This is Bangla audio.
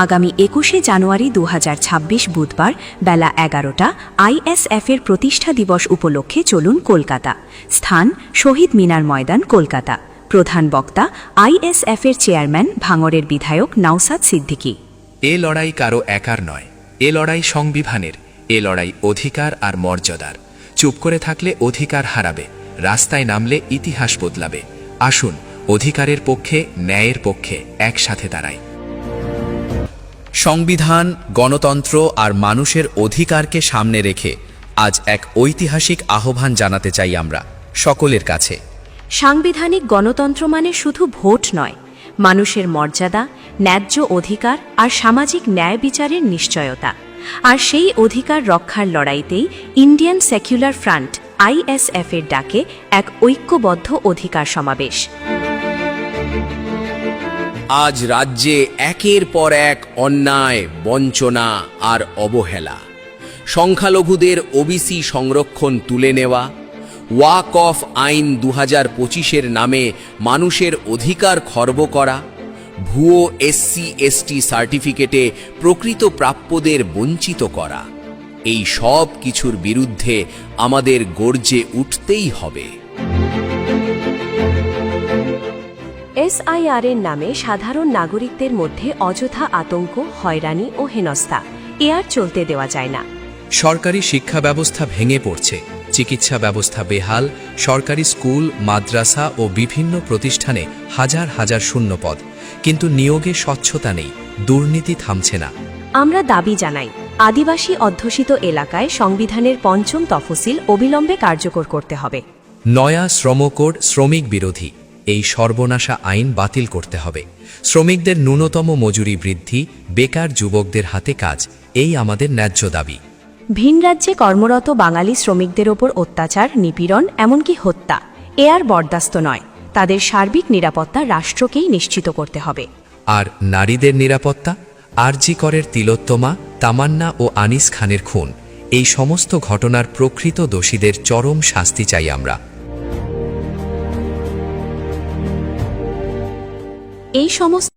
আগামী ২১শে জানুয়ারি ২০২৬ বুধবার বেলা ১১টা আইএসএফের প্রতিষ্ঠা দিবস উপলক্ষে চলুন কলকাতা। স্থান শহীদ মিনার ময়দান, কলকাতা। প্রধান বক্তা আইএসএফের চেয়ারম্যান ভাঙড়ের বিধায়ক নওসাদ সিদ্দিকী। এ লড়াই কারো একার নয়, এ লড়াই সংবিধানের, এ লড়াই অধিকার আর মর্যাদার। চুপ করে থাকলে অধিকার হারাবে, রাস্তায় নামলে ইতিহাস বদলাবে। আসুন অধিকারের পক্ষে, ন্যায়ের পক্ষে একসাথে দাঁড়াই। সংবিধান, গণতন্ত্র আর মানুষের অধিকারকে সামনে রেখে আজ এক ঐতিহাসিক আহ্বান জানাতে চাই আমরা সকলের কাছে। সাংবিধানিক গণতন্ত্র মানে শুধু ভোট নয়, মানুষের মর্যাদা, ন্যায্য অধিকার আর সামাজিক ন্যায় বিচারের নিশ্চয়তা। আর সেই অধিকার রক্ষার লড়াইতেই ইন্ডিয়ান সেকুলার ফ্রন্ট আইএসএফের ডাকে এক ঐক্যবদ্ধ অধিকার সমাবেশ। আজ রাজ্যে একের পর এক অন্যায়, বঞ্চনা আর অবহেলা, সংখ্যালঘুদের ওবিসি সংরক্ষণ তুলে নেওয়া, ওয়াক অফ আইন ২০২৫-এর নামে মানুষের অধিকার খর্ব করা, ভুয়ো SC/ST সার্টিফিকেটে প্রকৃত প্রাপ্যদের বঞ্চিত করা, এই সব কিছুর বিরুদ্ধে আমাদের গর্জে উঠতেই হবে। SIR-এর নামে সাধারণ নাগরিকদের মধ্যে অযথা আতঙ্ক, হয়রানি ও হেনস্থা এ আর চলতে দেওয়া যায় না। সরকারি শিক্ষা ব্যবস্থা ভেঙে পড়ছে, চিকিৎসা ব্যবস্থা বেহাল, সরকারি স্কুল, মাদ্রাসা ও বিভিন্ন প্রতিষ্ঠানে হাজার হাজার শূন্যপদ, কিন্তু নিয়োগে স্বচ্ছতা নেই, দুর্নীতি থামছে না। আমরা দাবি জানাই, আদিবাসী অধ্যুষিত এলাকায় সংবিধানের ৫ম তফসিল অবিলম্বে কার্যকর করতে হবে। নয়া শ্রমকোড শ্রমিক বিরোধী, এই সর্বনাশা আইন বাতিল করতে হবে। শ্রমিকদের ন্যূনতম মজুরি বৃদ্ধি, বেকার যুবকদের হাতে কাজ, এই আমাদের ন্যায্য দাবি। ভিন রাজ্যে কর্মরত বাঙালি শ্রমিকদের ওপর অত্যাচার, নিপীড়ন, এমনকি হত্যা এ আর বরদাস্ত নয়। তাদের সার্বিক নিরাপত্তা রাষ্ট্রকেই নিশ্চিত করতে হবে। আর নারীদের নিরাপত্তা, আরজি করের তিলোত্তমা, তামান্না ও আনিস খানের খুন, এই সমস্ত ঘটনার প্রকৃত দোষীদের চরম শাস্তি চাই আমরা। এই সমস্ত